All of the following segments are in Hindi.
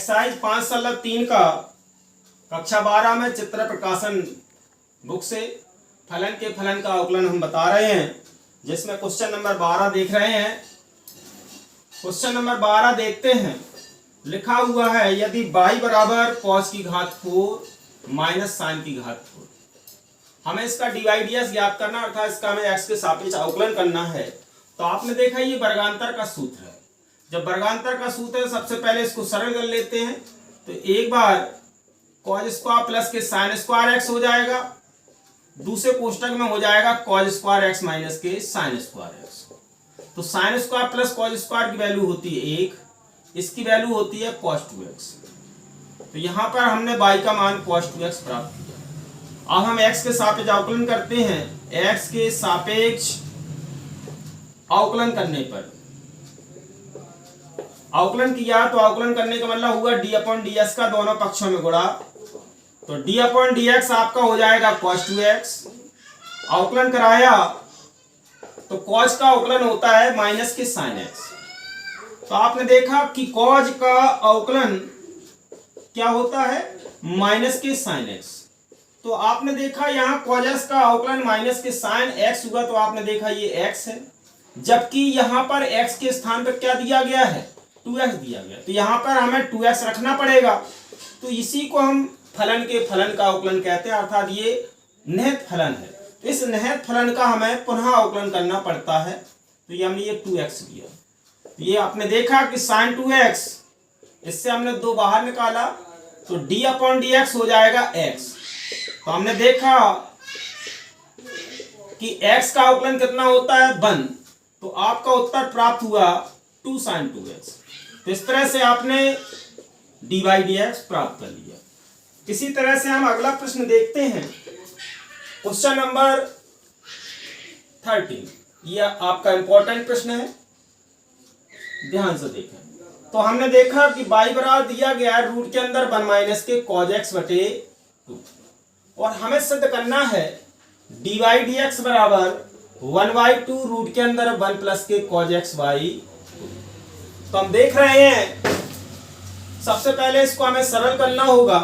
एक्सरसाइज 5/3 का कक्षा 12 में चित्र प्रकाशन बुक से फलन के फलन का अवकलन हम बता रहे हैं, जिसमें क्वेश्चन नंबर 12 देख रहे हैं। क्वेश्चन नंबर 12 देखते हैं। लिखा हुआ है यदि y बराबर cos की घात 4 माइनस साइन की घात 4, हमें इसका dy/ds ज्ञात करना, अर्थात इसका हमें x के सापेक्ष अवकलन करना है। तो आपने देखा ये वर्गांतर का सूत्र है। जब वर्गांतर का सूत्र है सबसे पहले इसको सरल कर लेते हैं। तो एक बार cos स्क्वायर प्लस के साइन स्क्वायर x हो जाएगा, दूसरे कोष्टक में हो जाएगा cos स्क्वायर x माइनस के साइन स्क्वायर x। तो sine square plus cos square की वैल्यू होती है 1, इसकी वैल्यू होती है cos 2x। तो यहां पर हमने y का मान cos 2x प्राप्त किया। अब हम x के सापेक्ष अवकलन करते हैं। x के सापेक्ष अवकलन करने पर अवकलन किया तो अवकलन करने का मतलब हुआ d/ds का दोनों पक्षों में गुणा। तो d/dx आपका हो जाएगा cos 2x। अवकलन कराया तो cos का अवकलन होता है माइनस के sin x। तो आपने देखा कि cos का अवकलन क्या होता है, माइनस के sin x। तो आपने देखा यहाँ cos का अवकलन माइनस के sin x हुआ, तो आपने देखा ये x है, जबकि यहाँ पर x के स्थान पर क्या दिया गया है, 2x दिया गया। तो यहाँ पर हमें 2x रखना पड़ेगा। तो इसी को हम फलन के फलन का अवकलन कहते हैं, अर्थात ये निहित फलन है। तो इस निहित फलन का हमें पुनः अवकलन करना पड़ता है। तो ये हमने ये 2x लिया। तो ये आपने देखा कि sin 2x, इससे हमने 2 बाहर निकाला तो d/dx हो जाएगा x। तो हमने देखा कि x का अवकलन कितना होता है 1, तो आपका उत्तर प्राप्त हुआ 2 sin 2x। तो इस तरह से आपने dy/dx प्राप्त कर लिया। इसी तरह से हम अगला प्रश्न देखते हैं। क्वेश्चन नंबर 13, यह आपका इंपॉर्टेंट प्रश्न है, ध्यान से देखें। तो हमने देखा कि y बराबर दिया गया है रूट के अंदर 1 माइनस के cos x बटे 2, और हमें सिद्ध करना है dy/dx बराबर 1/2 रूट के अंदर 1 प्लस के cos x by 2। तो हम देख रहे हैं सबसे पहले इसको हमें सरल करना होगा।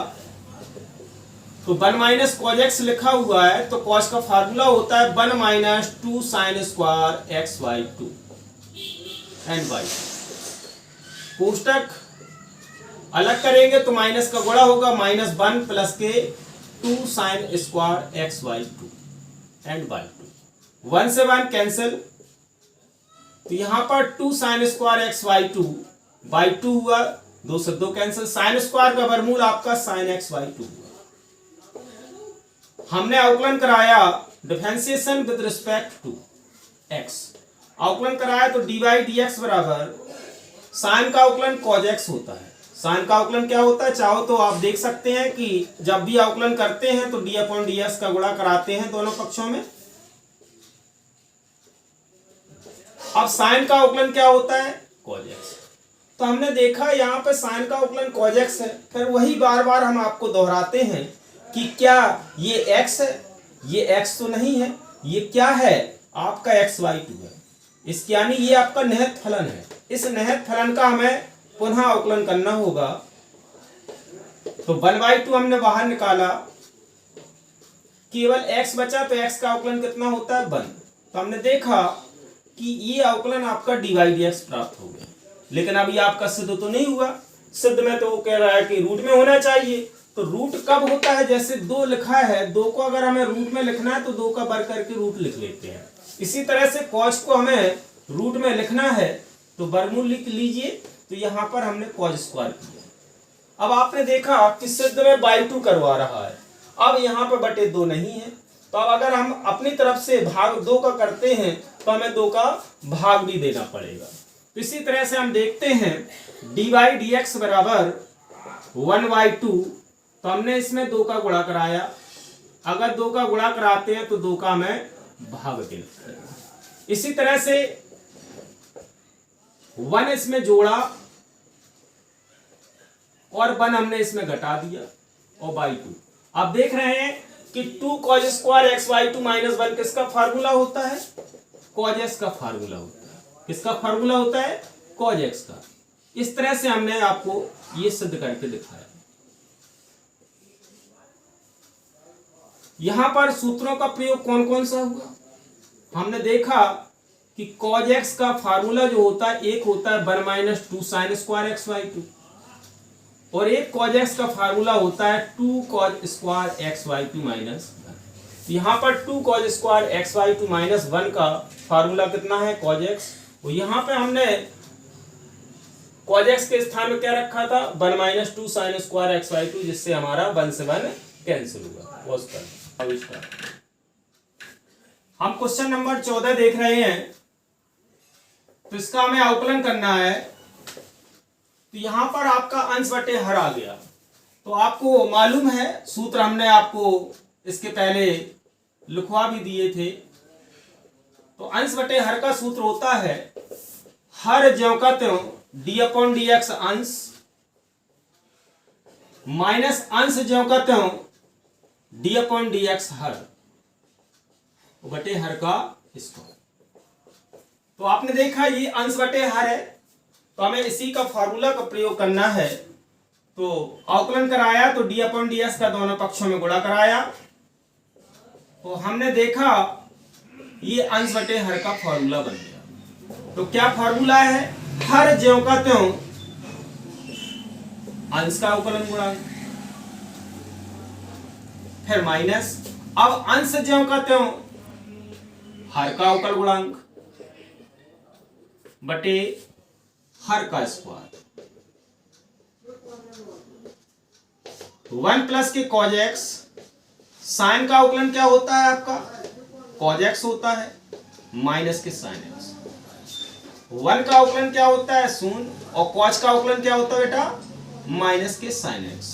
तो 1 माइनस cos x लिखा हुआ है, तो cos का फार्मूला होता है 1 minus 2 sine square x by 2 and by. कोष्टक अलग करेंगे तो माइनस का गुणा होगा, -1 प्लस के 2 sine square x by 2 and by 2। 1 से 1 कैंसिल, तो यहां पर 2 sine square x by 2 by 2 हुआ, 2 से 2 कैंसिल। साइन स्क्वायर का वर्गमूल आपका साइन x by 2 हुआ। हमने अवकलन कराया differentiation with respect to x। अवकलन कराया तो dy/dx बराबर साइन का अवकलन cos x होता है। साइन का अवकलन क्या होता है, चाहो तो आप देख सकते हैं कि जब भी अवकलन करते हैं तो d/dx का गुणा कराते हैं दोनों पक्षों में। अब साइन का अवकलन क्या होता है, cos x। तो हमने देखा यहाँ पे साइन का अवकलन cos x है। फिर वही बार बार हम आपको दोहराते हैं कि क्या ये x है, ये x तो नहीं है, ये क्या है, आपका x/2 है। इस यानी ये आपका निहित फलन है। इस निहित फलन का हमें पुनः अवकलन करना होगा। तो 1/2 हमने बाहर निकाला, केवल x बचा, तो x का अवकलन कितना होता है 1। तो हमने देखा कि ये अवकलन आपका dy/dx प्राप्त हो गया। लेकिन अभी आपका सिद्ध तो नहीं हुआ। सिद्ध में तो वो कह रहा है कि रूट में होना चाहिए। तो रूट कब होता है, जैसे 2 लिखा है, 2 को अगर हमें रूट में लिखना है तो 2 का वर्ग करके रूट लिख लेते हैं। इसी तरह से cos को हमें रूट में लिखना है तो वर्गमूल लिख लीजिए। तो यहां पर हमने cos स्क्वायर किया। अब आपने देखा कि सिद्ध में बाई 2 करवा रहा है, अब यहाँ पर बटे 2 नहीं है। तो अब अगर हम अपनी तरफ से भाग 2 का करते हैं तो हमें 2 का भाग भी देना पड़ेगा। तो इसी तरह से हम देखते हैं dy/dx बराबर 1/2। तो हमने इसमें 2 का गुणा कराया। अगर 2 का गुणा कराते हैं तो 2 का हमें भाग देना पड़ेगा। इसी तरह से 1 इसमें जोड़ा और 1 हमने इसमें घटा दिया और बाई 2। आप देख रहे हैं कि 2 cos square x by 2 minus 1 किसका फार्मूला होता है, cos x का फार्मूला होता है। किसका फार्मूला होता है, cos x का। इस तरह से हमने आपको ये सिद्ध करके दिखाया। यहां पर सूत्रों का प्रयोग कौन कौन सा हुआ? हमने देखा कि cos x का फार्मूला जो होता है, एक होता है 1 minus 2 sine square x by 2 और एक cos x का फार्मूला होता है 2 cos square x by 2 minus 1। यहाँ पर 2 cos square x by 2 minus 1 का फार्मूला कितना है? cos x। और यहाँ पे हमने cos x के स्थान में क्या रखा था? 1 minus 2 sine square x by 2, जिससे हमारा 1 से 1 कैंसिल हुआ। हम क्वेश्चन नंबर 14 देख रहे हैं, तो इसका हमें अवकलन करना है। तो यहां पर आपका अंश बटे हर आ गया। तो आपको मालूम है, सूत्र हमने आपको इसके पहले लिखवा भी दिए थे। तो अंश बटे हर का सूत्र होता है हर ज्यों का त्यों डी अपॉन डी एक्स अंश माइनस अंश ज्यों का त्यों डी अपॉन डी एक्स हर बटे हर का स्क्वायर। तो आपने देखा ये अंश बटे हर है, तो हमें इसी का फार्मूला का प्रयोग करना है। तो अवकलन कराया तो डी अपॉन डी एक्स का दोनों पक्षों में गुणा कराया। तो हमने देखा ये अंश बटे हर का फार्मूला बन गया। तो क्या फार्मूला है? हर ज्यों का त्यों अंश का अवकलन गुणांक, फिर माइनस अब अंश ज्यों का त्यों हर का अवकल गुणांक बटे हर का स्क्वायर। 1 प्लस के cos x, साइन का अवकलन क्या होता है आपका? cos x होता है, माइनस के साइन x। 1 का अवकलन क्या होता है? शून्य, और cos का अवकलन क्या होता है बेटा? माइनस के साइन x।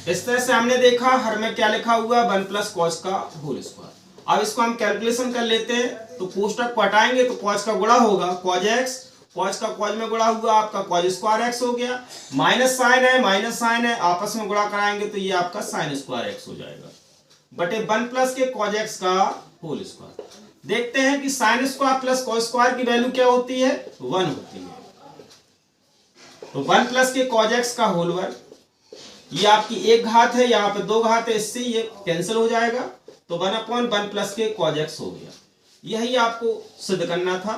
इस तरह से हमने देखा हर में क्या लिखा हुआ? 1 प्लस cos का होल स्क्वायर। अब इसको हम कैलकुलेशन कर लेते हैं। तो कोष्टक को हटाएंगे तो cos का गुणा होगा cos x, cos का cos में गुणा हुआ आपका cos स्क्वायर x हो गया, माइनस साइन है, आपस में गुणा कराएंगे तो ये आपका साइन स्क्वायर x हो जाएगा बटे 1 प्लस के cos x का होल स्क्वायर। देखते हैं कि sine square plus cos square की वैल्यू क्या होती है? 1 होती है। तो 1 प्लस के cos x का होल वर्ग, ये आपकी एक घात है, यहाँ पे 2 घात है, इससे ये कैंसिल हो जाएगा। तो 1 अपॉन 1 प्लस के cos x हो गया। यही आपको सिद्ध करना था।